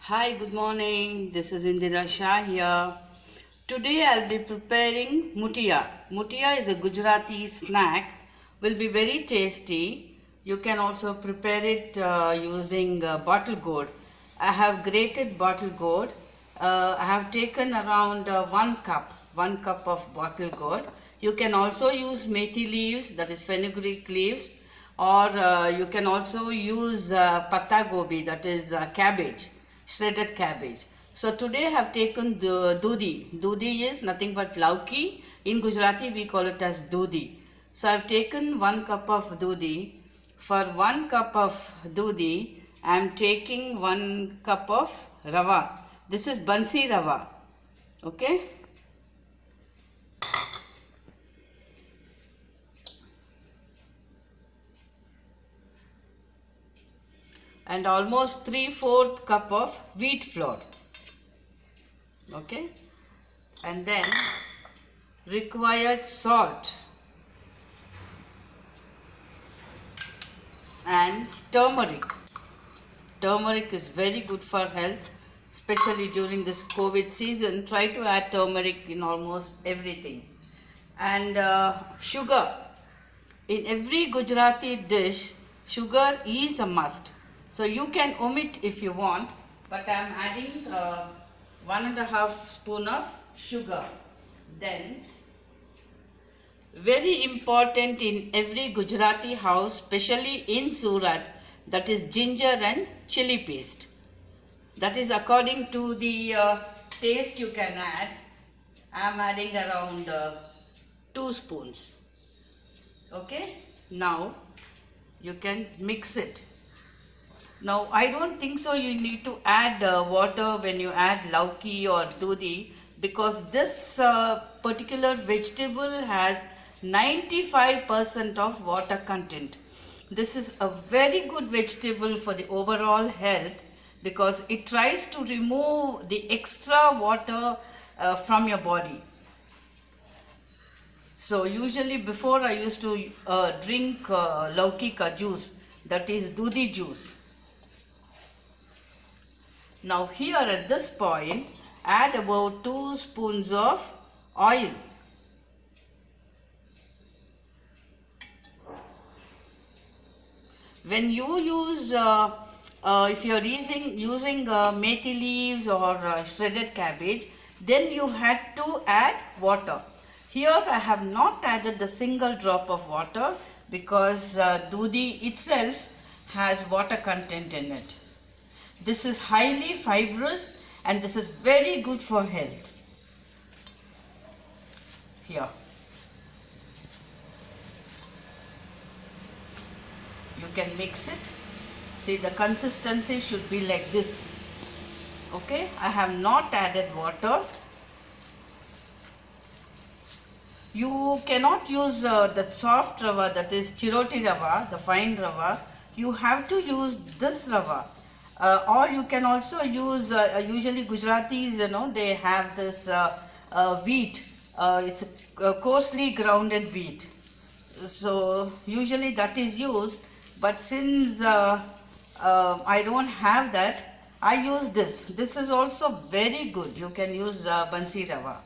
Hi, good morning. This is Indira Shah here. Today I'll be preparing mutia. Mutia is a Gujarati snack. Will be very tasty. You can also prepare it using bottle gourd. I have grated bottle gourd. I have taken around 1 cup of bottle gourd. You can also use methi leaves, that is fenugreek leaves, or you can also use patta gobi, that is cabbage, shredded cabbage. So today I have taken the dudi. Dudi is nothing but lauki. In Gujarati we call it as dudi. So I have taken 1 cup of dudi. For 1 cup of dudi, I am taking 1 cup of rava. This is bansi rava. Okay. And almost 3/4 cup of wheat flour. Okay. And then required salt and turmeric. Turmeric is very good for health, especially during this COVID season. Try to add turmeric in almost everything. And sugar. In every Gujarati dish, sugar is a must. So you can omit if you want, but I am adding 1.5 spoon of sugar. Then, very important in every Gujarati house, especially in Surat, that is ginger and chili paste. That is according to the taste you can add. I am adding around 2 spoons. Okay, now you can mix it. Now I don't think so you need to add water when you add lauki or dudi, because this particular vegetable has 95% of water content. This is a very good vegetable for the overall health because it tries to remove the extra water from your body. So usually before I used to drink laukika juice, that is dudi juice. Now here at this point, add about 2 spoons of oil. When you use, if you are using methi leaves or shredded cabbage, then you had to add water. Here I have not added the single drop of water because dudi itself has water content in it. This is highly fibrous and this is very good for health. Here. You can mix it. See, the consistency should be like this. Okay, I have not added water. You cannot use the soft rava, that is chiroti rava, the fine rava. You have to use this rava. Or you can also use, usually Gujaratis, they have this wheat. It's a coarsely grounded wheat. So usually that is used. But since I don't have that, I use this. This is also very good. You can use bansi rava.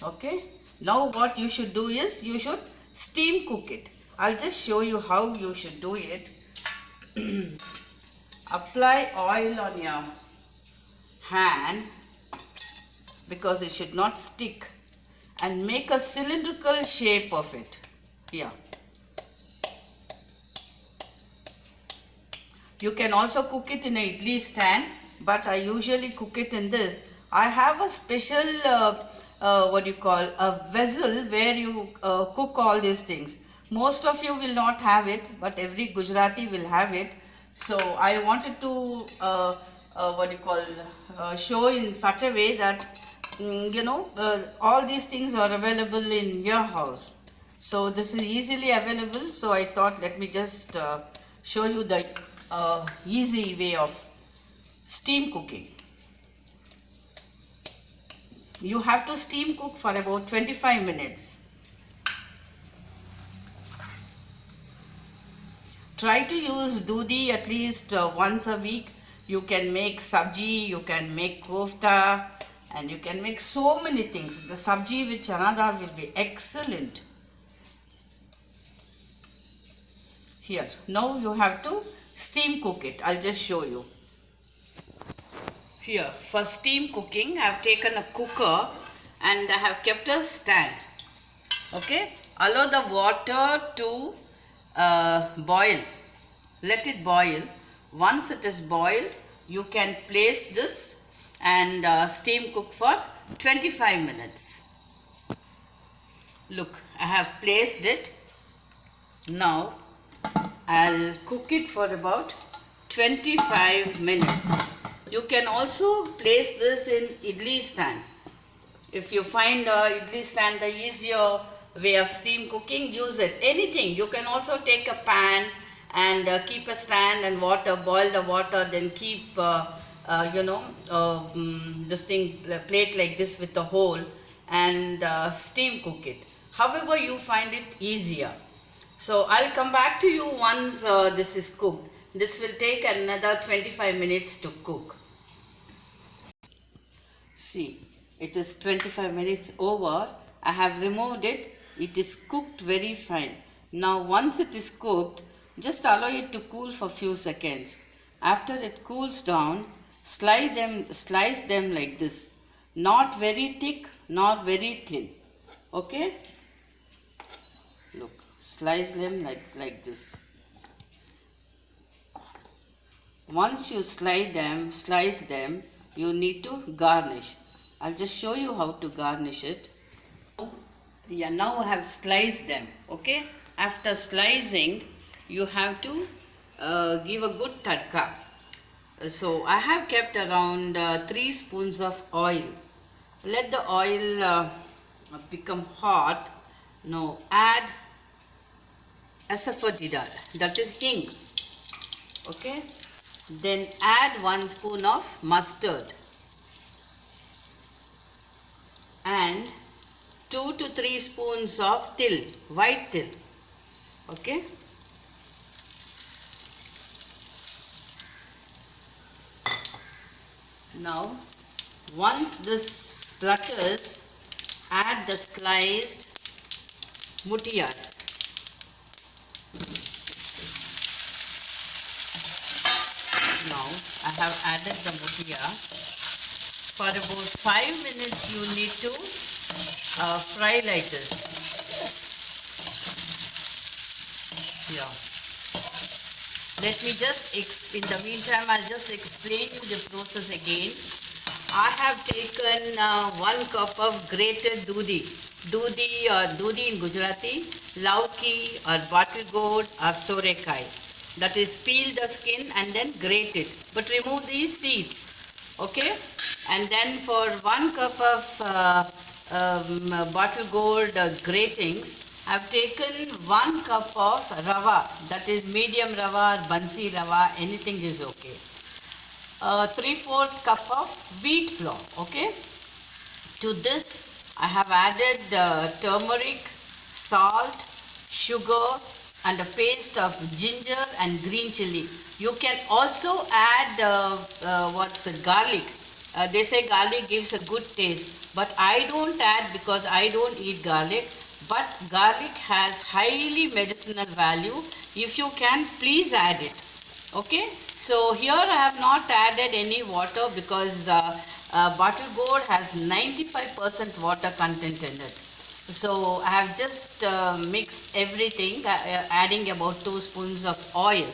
Okay. Now what you should do is you should steam cook it. I'll just show you how you should do it. Apply oil on your hand because it should not stick, and make a cylindrical shape of it. Here. You can also cook it in an idli stand, but I usually cook it in this. I have a special a vessel where you cook all these things. Most of you will not have it, but every Gujarati will have it. So I wanted to show in such a way that all these things are available in your house. So this is easily available. So I thought, let me just show you the easy way of steam cooking. You have to steam cook for about 25 minutes. Try to use dudi at least once a week. You can make sabji, you can make kofta, and you can make so many things. The sabji with chana dal will be excellent. Here, now you have to steam cook it. I'll just show you. Here, for steam cooking, I have taken a cooker and I have kept a stand. Okay, allow the water to boil. Let it boil. Once it is boiled, you can place this and steam cook for 25 minutes. Look, I have placed it. Now, I'll cook it for about 25 minutes. You can also place this in idli stand. If you find idli stand the easier way of steam cooking, use it. Anything. You can also take a pan and keep a stand and water, boil the water, then keep this thing, the plate like this with a hole, and steam cook it. However you find it easier. So I'll come back to you once this is cooked. This will take another 25 minutes to cook. See, it is 25 minutes over. I have removed it. It is cooked very fine. Now once it is cooked, just allow it to cool for few seconds. After it cools down, slice them like this. Not very thick, not very thin. Okay? Look, slice them like this. Once you slice them, you need to garnish. I'll just show you how to garnish it. Yeah, now I have sliced them. Okay? After slicing, you have to give a good tadka. So I have kept around 3 spoons of oil. Let the oil become hot. Now add asafoetida, that is hing. Okay? Then add 1 spoon of mustard and 2 to 3 spoons of til, white til. Okay? Now, once this splutters, add the sliced mutiyas. Now, I have added the mutiya. For about 5 minutes, you need to fry like this. Yeah. Let me just, in the meantime, I'll just explain you the process again. I have taken 1 cup of grated dudi. Dudi in Gujarati, lauki or bottle gourd or sorekai. That is, peel the skin and then grate it. But remove these seeds. Okay? And then for 1 cup of bottle gourd gratings, I have taken 1 cup of rava, that is medium rava or bansi rava, anything is okay. 3/4 cup of wheat flour, okay. To this I have added turmeric, salt, sugar and a paste of ginger and green chili. You can also add garlic. They say garlic gives a good taste, but I don't add because I don't eat garlic. But garlic has highly medicinal value. If you can, please add it. Okay. So here I have not added any water because bottle gourd has 95% water content in it. So I have just mixed everything, adding about 2 spoons of oil.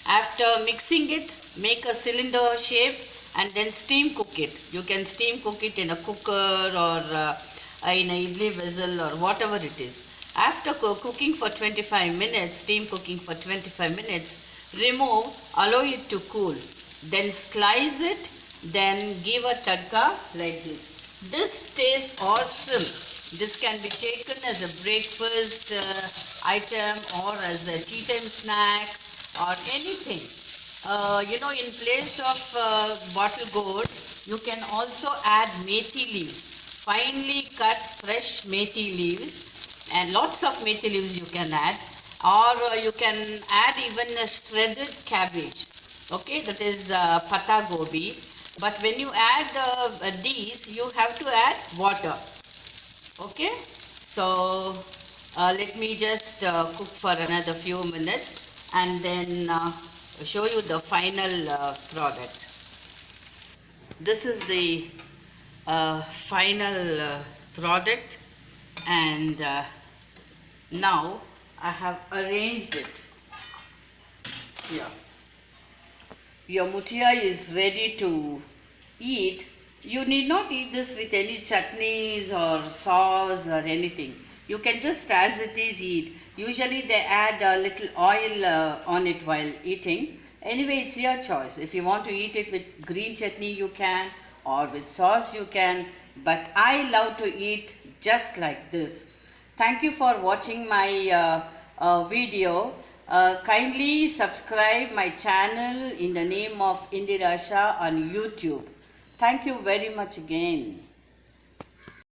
After mixing it, make a cylinder shape and then steam cook it. You can steam cook it in a cooker or in a idli vessel or whatever it is. After cooking for 25 minutes, steam cooking for 25 minutes, remove, allow it to cool. Then slice it, then give a tadka like this. This tastes awesome. This can be taken as a breakfast item or as a tea time snack or anything. In place of bottle gourd, you can also add methi leaves. Finely cut fresh methi leaves, and lots of methi leaves you can add. or you can add even a shredded cabbage, okay, that is pata gobi. But when you add these, you have to add water, okay. So let me just cook for another few minutes and then show you the final product. This is the final product, and now I have arranged it here. Your mutia is ready to eat. You need not eat this with any chutneys or sauce or anything. You can just as it is eat. Usually they add a little oil on it while eating. Anyway, it's your choice. If you want to eat it with green chutney, you can, or with sauce, you can. But I love to eat just like this. Thank you for watching my video. Kindly subscribe my channel in the name of Indira Shah on YouTube. Thank you very much again.